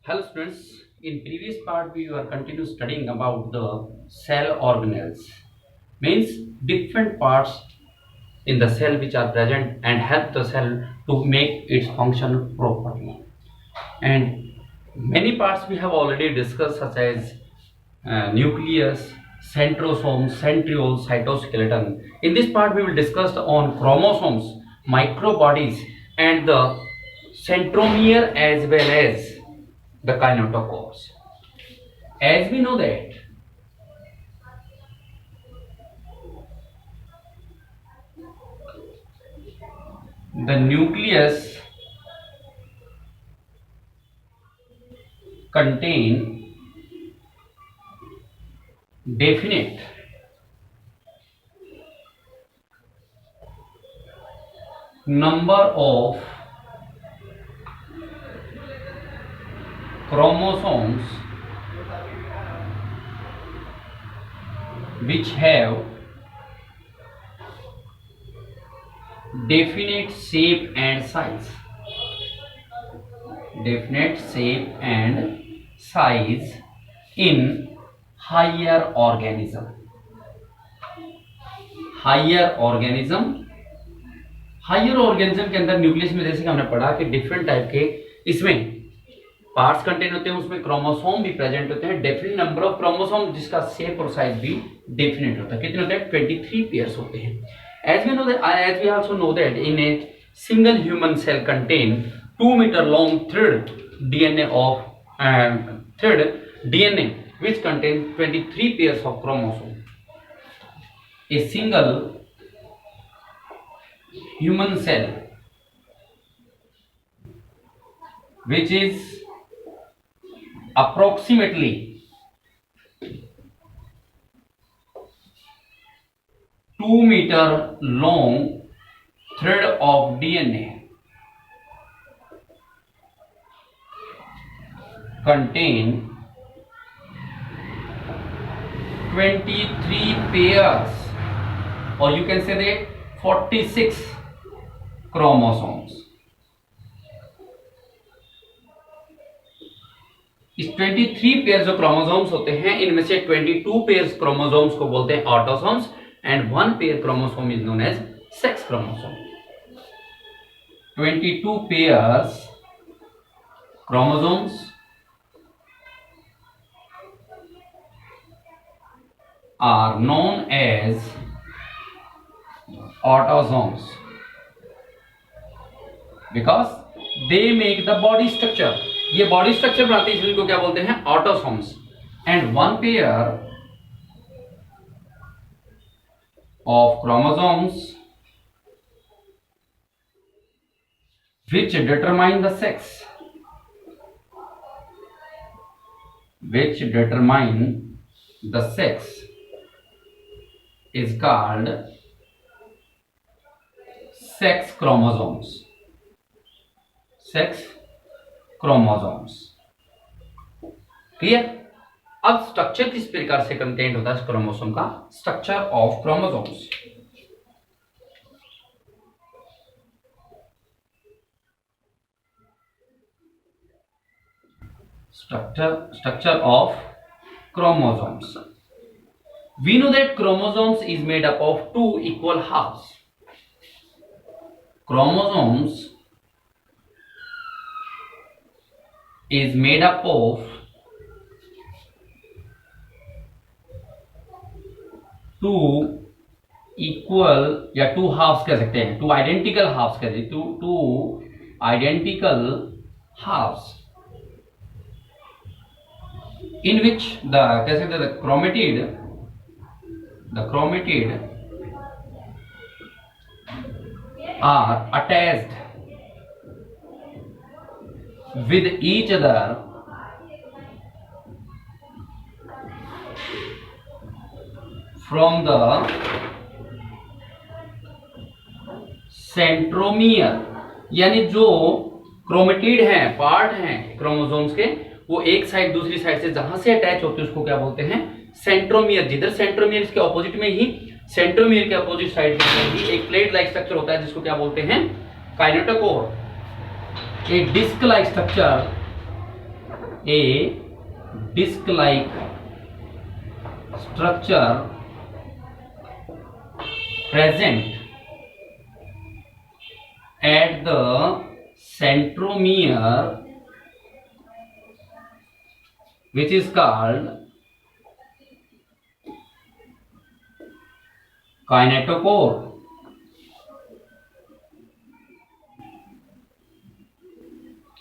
Hello students, in previous part we were continue studying about the cell organelles, means different parts in the cell which are present and help the cell to make its function properly. And many parts we have already discussed, such as nucleus, centrosome, centriole, cytoskeleton. In this part we will discuss on chromosomes, microbodies and the centromere as well as the kinetochores. As we know that the nucleus contain definite number of chromosomes which have definite shape and size. Definite shape and size in higher organism. Higher organism के अंदर nucleus में जैसे कि हमने पढ़ा कि different type के इसमें पार्ट्स कंटेन होते हैं, उसमें क्रोमोसोम भी प्रेजेंट होते हैं, डेफिनेट नंबर ऑफ क्रोमोसोम जिसका शेप और साइज भी डेफिनेट होता है. कितने होते हैं? 23 पेयर्स होते हैं. As we also know that in a single human cell contain 2 meter long thread DNA which contain 23 pairs of chromosomes. A single human cell which is approximately 2 meter long thread of DNA contain 23 pairs, or you can say that 46 chromosomes. इस 23 pair जो chromosomes होते हैं, इनमें से 22 pair chromosomes को बोलते हैं autosomes and 1 pair chromosome is known as sex chromosome. 22 pairs chromosomes are known as autosomes because they make the body structure. ये बॉडी स्ट्रक्चर बनाते हैं, इसलिए इनको क्या बोलते हैं? Autosomes. And 1 pair of chromosomes which determine the sex is called sex chromosomes. Clear? अब structure किस प्रकार से कंटेंट होता है क्रोमोसोम का? Structure of chromosomes. Structure of chromosomes. We know that chromosomes is made up of 2 equal halves. Chromosomes is made up of 2 equal या 2 halves कह सकते हैं, 2 identical halves कह सकते हैं, 2 identical halves in which the कह सकते हैं the chromatid are attached with each other from the centromere. यानी जो क्रोमेटिड हैं, पार्ट हैं क्रोमोसोम्स के, वो एक साइड दूसरी साइड से जहां से अटैच होते हैं उसको क्या बोलते हैं? सेंट्रोमियर. जिधर सेंट्रोमियर, इसके ऑपोजिट में ही, सेंट्रोमियर के ऑपोजिट साइड में ही एक प्लेट लाइक स्ट्रक्चर होता है जिसको क्या बोलते हैं? Kinetochore. A disc-like structure a disc like structure present at the centromere, which is called kinetochore.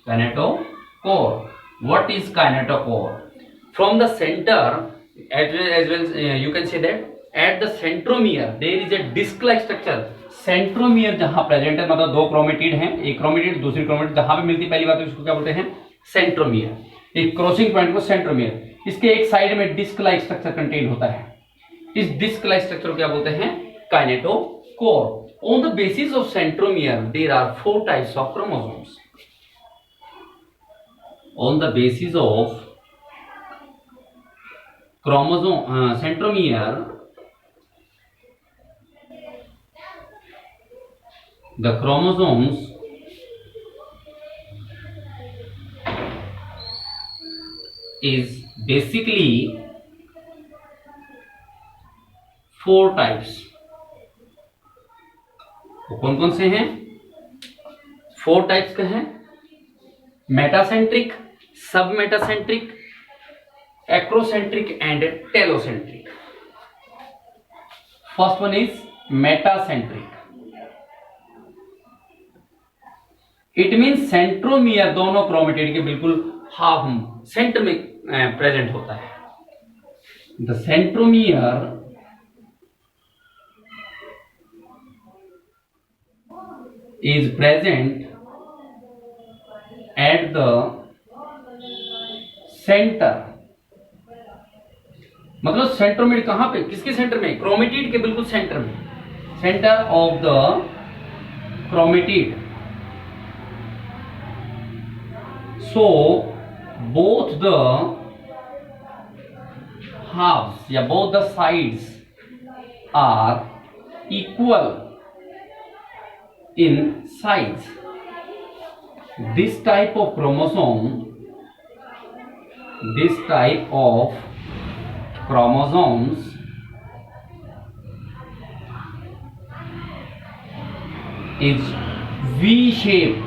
Kinetochore. What is kinetochore? From the center, as well you can say that at the centromere there is a disc like structure. Centromere जहां present है, मतलब दो chromatid हैं, एक chromatid दूसरी chromatid जहां पे मिलती पहली बात है उसको क्या बोलते हैं? सेंट्रोमियर। एक क्रॉसिंग पॉइंट को सेंट्रोमियर, इसके एक साइड में डिस्क लाइक स्ट्रक्चर कंटेन होता है। इस डिस्क लाइक स्ट्रक्चर को क्या बोलते हैं? Kinetochore. On the basis of centromere there are 4 types of chromosomes. On the basis of chromosome centromere, the chromosomes is basically 4 types. तो कौन कौन से हैं? 4 टाइप्स के हैं। मेटासेंट्रिक, सब metacentric, acrocentric and telocentric. First one is metacentric. It mean centromere दोनों chromatid के बिल्कुल हाफ सेंटर में प्रेजेंट होता है। The centromere is present at the centre. मतलब सेंट्रोमियर कहां पे, किसके सेंटर में? क्रोमेटिड के बिल्कुल सेंटर में, centre of the chromatid. So both the halves या both the sides are equal in size. This type of chromosome chromosomes is V shape।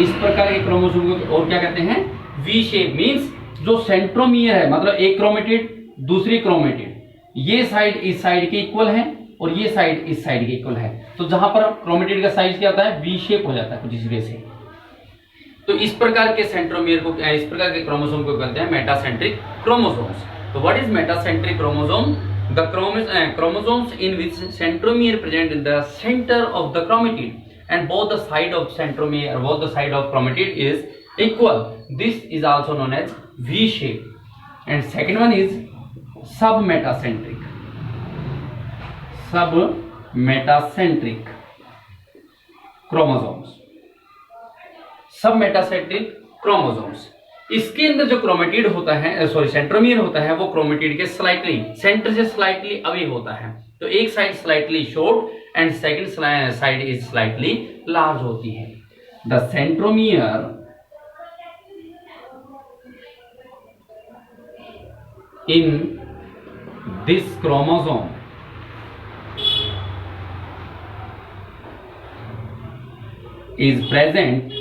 इस प्रकार के क्रोमोसोम को और क्या कहते हैं? V shape. मींस जो सेंट्रोमियर है, मतलब एक क्रोमेटिड दूसरी क्रोमेटिड, ये साइड इस साइड के इक्वल है और ये साइड इस साइड के इक्वल है, तो जहां पर क्रोमेटिड का साइज क्या होता है? वी शेप हो जाता है कुछ इस वजह से। तो इस प्रकार के सेंट्रोमियर को, इस प्रकार के क्रोमोसोम को कहते हैं मेटासेंट्रिक क्रोमोसोम्स। तो what is metacentric chromosome? The chromosomes in which centromere present in the center of the chromatid and both the side of centromere, both the side of chromatid is equal. This is also known as V shape. And second one is submetacentric. Submetacentric chromosomes. Submetacentric chromosomes. इसके अंदर जो chromatid होता है, sorry centromere होता है, वो chromatid के slightly centre से स्लाइटली अवे होता है। तो एक side slightly short and second side is slightly large होती है। The centromere in this chromosome is present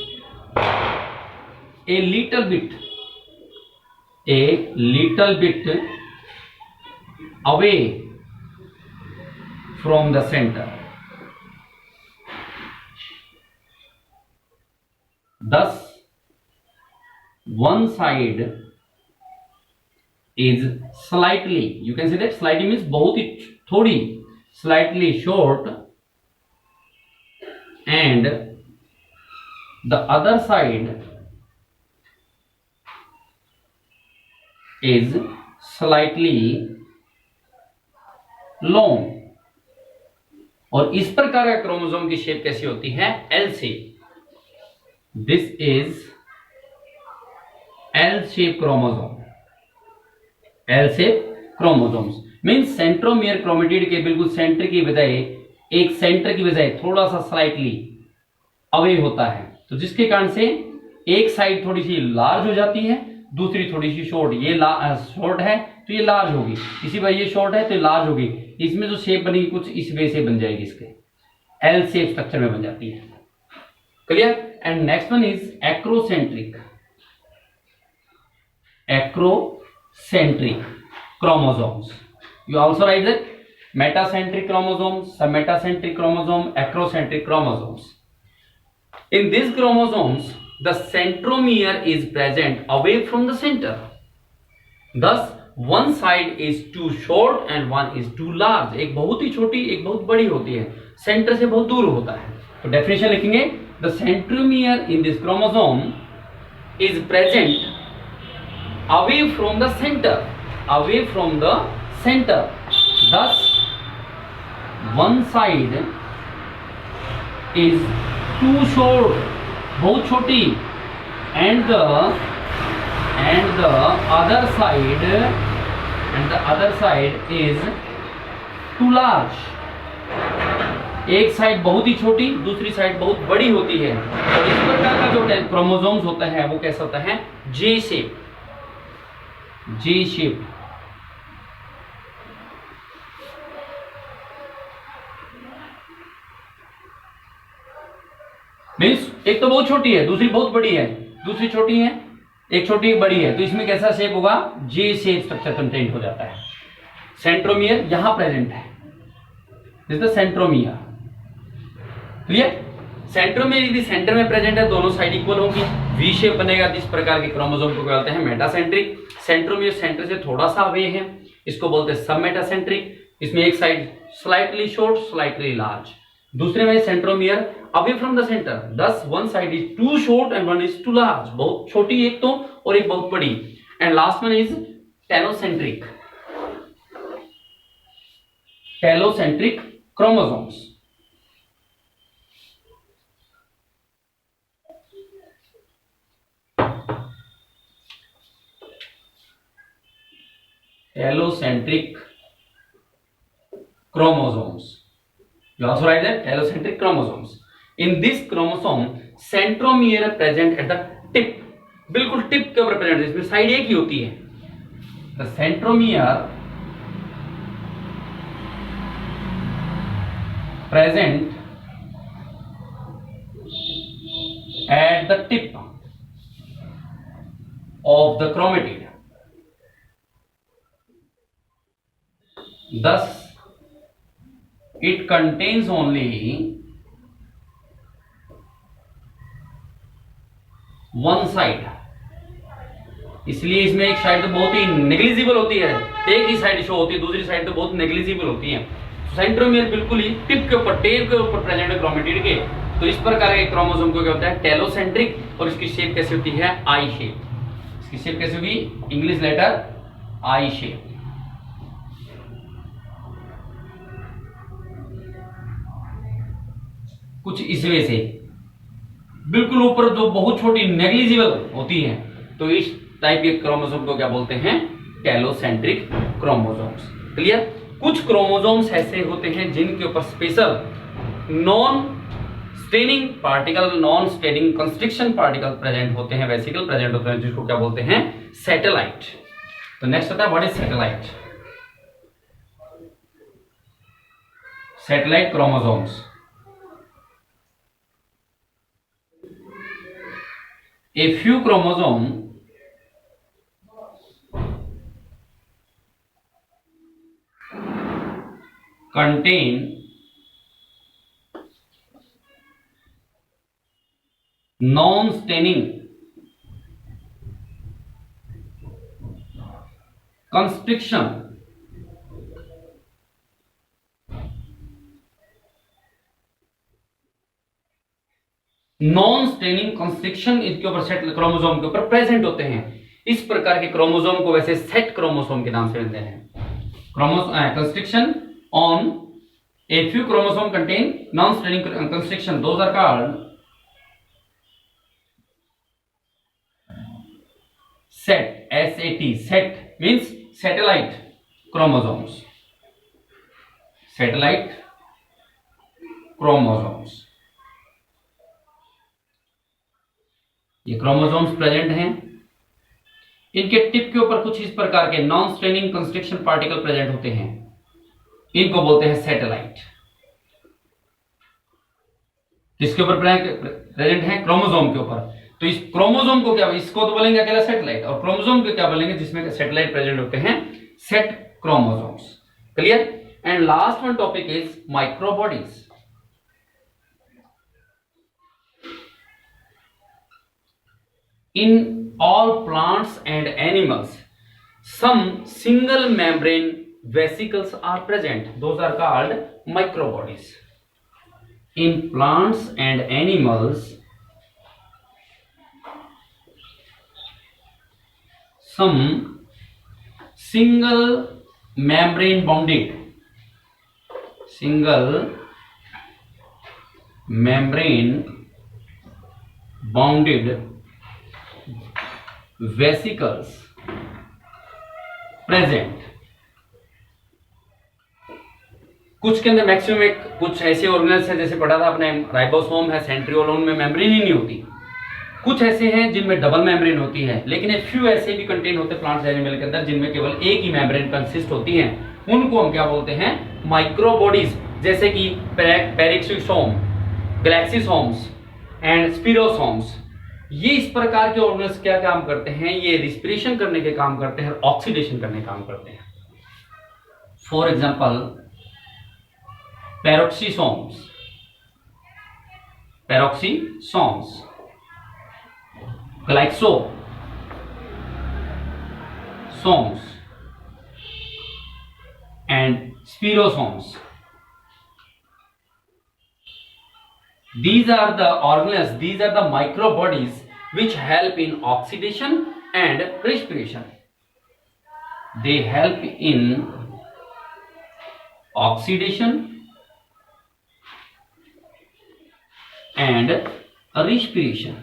a little bit away from the center. Thus, one side is slightly, you can say that slightly means बहुत ही थोड़ी, slightly short, and the other side is slightly long. और इस प्रकार का chromosome की shape कैसी होती है? L shape. This is L shape chromosome. L shape chromosomes means centromere chromatid के बिल्कुल सेंटर की बजाय, एक सेंटर की बजाय थोड़ा सा स्लाइटली अवे होता है, तो जिसके कारण से एक साइड थोड़ी सी लार्ज हो जाती है, दूसरी थोड़ी सी शॉर्ट, ये शॉर्ट है तो ये लार्ज होगी, इसी बार ये शॉर्ट है तो लार्ज होगी, इसमें जो शेप बनेगी कुछ इस वे से बन जाएगी, इसके एल शेप स्ट्रक्चर में बन जाती है। Clear? And next one is acrocentric, acrocentric chromosomes. You also write that metacentric chromosomes, submetacentric chromosome, acrocentric chromosomes. In these chromosomes, the centromere is present away from the center. Thus, one side is too short and one is too large. एक बहुत ही छोटी, एक बहुत बड़ी होती है, centre से बहुत दूर होता है। तो डेफिनेशन लिखेंगे, the centromere in this chromosome is present away from the center, away from the center. Thus, one side is too short, बहुत छोटी, and the other side is too large. एक साइड बहुत ही छोटी, दूसरी साइड बहुत बड़ी होती है। और इस प्रकार का जो क्रोमोसोम्स होता है वो कैसा होता है? जे शेप, जे शेप। मीन्स एक तो बहुत छोटी है, दूसरी बहुत बड़ी है, दूसरी छोटी है, एक छोटी एक बड़ी है, तो इसमें कैसा शेप होगा? जे शेप स्ट्रक्चर कंटेंट हो जाता है। सेंट्रोमियर यहां प्रेजेंट है, this the centromere. Clear? Centromere यदि सेंटर में प्रेजेंट है, दोनों साइड इक्वल होंगी, वी शेप बनेगा। इस प्रकार के क्रोमोसोम को कहते हैं मेटासेंट्रिक। सेंट्रोमियर सेंटर से थोड़ा सा अवे है, इसको बोलते हैं सबमेटासेंट्रिक। इसमें एक side slightly short, slightly large. दूसरे में centromere away from the center, this one side is too short and one is too large, बहुत छोटी एक तो और एक बहुत बड़ी। And last one is telocentric, telocentric chromosomes. Allocentric chromosomes. You also write that allocentric chromosomes. In this chromosome, centromere present at the tip. बिल्कुल tip के ऊपर प्रेजेंट है, इसमें साइड एक ही होती है। The centromere present at the tip of the chromatid. Thus, it contains only one side. इसलिए इसमें एक साइड तो बहुत ही नेग्लिजिबल होती है, एक ही साइड शो होती है, दूसरी साइड तो बहुत नेग्लिजिबल होती है। सेंट्रोमियर बिल्कुल ही टिप के ऊपर, टेल के ऊपर प्रेजेंट है क्रोमेटिड के। तो इस प्रकार के क्रोमोसोम को क्या होता है? टेलोसेंट्रिक। और इसकी शेप कैसे होती है? आई शेप। इसकी शेप कैसे होगी? इंग्लिश लेटर आई शेप। कुछ इस वे से, बिल्कुल ऊपर जो बहुत छोटी नेग्लिजिबल होती है, तो इस टाइप के क्रोमोसोम को क्या बोलते हैं? Telocentric chromosomes. क्लियर? कुछ क्रोमोसोम्स ऐसे होते हैं जिनके ऊपर special non staining particle, non staining constriction particle present होते हैं, वेसिकल प्रेजेंट होते हैं, जिसको क्या बोलते हैं? सैटेलाइट। तो नेक्स्ट होता है what is satellite? Satellite chromosomes. A few chromosome contain non-staining constriction non staining constriction इसके ऊपर सेट क्रोमोसोम के ऊपर प्रेजेंट होते हैं। इस प्रकार के क्रोमोसोम को वैसे सेट क्रोमोसोम के नाम से मिलते हैं। Constriction on a few chromosome contain non staining constriction, those are called SAT, SAT। SAT means satellite chromosomes, satellite chromosomes. ये क्रोमोसोम्स प्रेजेंट हैं इनके टिप के ऊपर कुछ इस प्रकार के non straining construction particle present होते हैं, इनको बोलते हैं सैटेलाइट। किसके ऊपर प्रेजेंट है? क्रोमोसोम के ऊपर। तो इस क्रोमोसोम को क्या, इसको तो बोलेंगे अकेला सैटेलाइट, और क्रोमोसोम को क्या बोलेंगे जिसमें सैटेलाइट प्रेजेंट होते हैं? Set chromosomes. Clear? And last one topic is microbodies. In all plants and animals, some single membrane vesicles are present. Those are called microbodies. In plants and animals, some single membrane bounded vesicles present। कुछ के अंदर maximum कुछ ऐसे organelles है, जैसे पढ़ा था आपने, राइबोसोम है, सेंट्रियोल, उनमें मेम्ब्रेन ही नहीं होती। कुछ ऐसे हैं जिनमें डबल मेम्ब्रेन होती है, लेकिन एक फ्यू ऐसे भी कंटेन होते हैं प्लांट्स एनिमल के अंदर जिनमें केवल एक ही मेम्ब्रेन कंसिस्ट होती है। उनको हम क्या बोलते हैं? माइक्रोबॉडीज। जैसे कि पेरिक्सिसोम, गैलेक्सिसोम्स एंड स्पिरोसोम्स। ये इस प्रकार के ऑर्गेनल्स क्या काम करते हैं? ये रिस्पिरेशन करने के काम करते हैं, ऑक्सीडेशन करने के काम करते हैं। For example peroxisomes, glyoxysomes and spherosomes. These are the organelles, these are the microbodies which help in oxidation and respiration. They help in oxidation and respiration.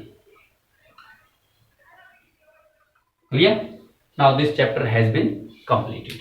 Clear? Now this chapter has been completed.